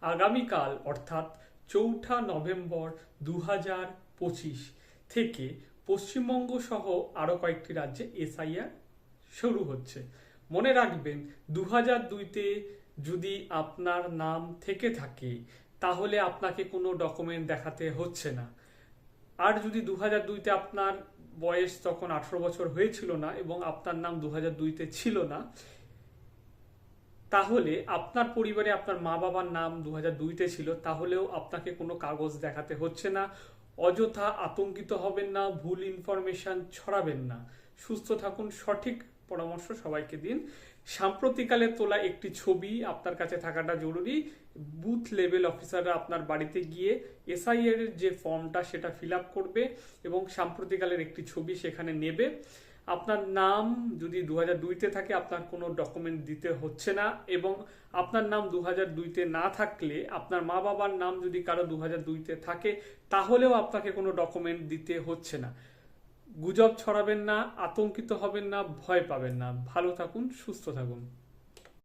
আগামীকাল অর্থাৎ 4 নভেম্বর 2025 থেকে পশ্চিমবঙ্গ সহ আরো কয়েকটি রাজ্যে এসআইআর শুরু হচ্ছে। মনে রাখবেন 2002-তে যদি আপনার নাম থেকে থাকে তাহলে আপনাকে কোনো ডকুমেন্ট দেখাতে হচ্ছে না। আর যদি 2002-তে আপনার বয়স তখন 18 বছর হয়েছিল না এবং আপনার নাম 2002-তে ছিল না, তাহলে আপনার পরিবারে আপনার মা বাবার নাম 2002-তে ছিল, তাহলেও আপনাকে কোনো কাগজ দেখাতে হচ্ছে না। অযথা আতঙ্কিত হবেন না, ভুল ইনফরমেশন ছড়াবেন না। সুস্থ থাকুন, সঠিক পরামর্শ সবাইকে দিন। সাম্প্রতিককালে তোলা একটি ছবি আপনার কাছে থাকাটা জরুরি। বুথ লেভেল অফিসাররা আপনার বাড়িতে গিয়ে এসআইআর এর যে ফর্মটা সেটা ফিল আপ করবে এবং সাম্প্রতিককালের একটি ছবি সেখানে নেবে। আপনার নাম যদি 2002-তে থাকে আপনার কোনো ডকুমেন্ট দিতে হচ্ছে না, এবং আপনার নাম 2002-তে না থাকলে আপনার মা বাবার নাম যদি কারো 2002-তে থাকে তাহলেও আপনাকে কোনো ডকুমেন্ট দিতে হচ্ছে না। গুজব ছড়াবেন না, আতঙ্কিত হবেন না, ভয় পাবেন না। ভালো থাকুন, সুস্থ থাকুন।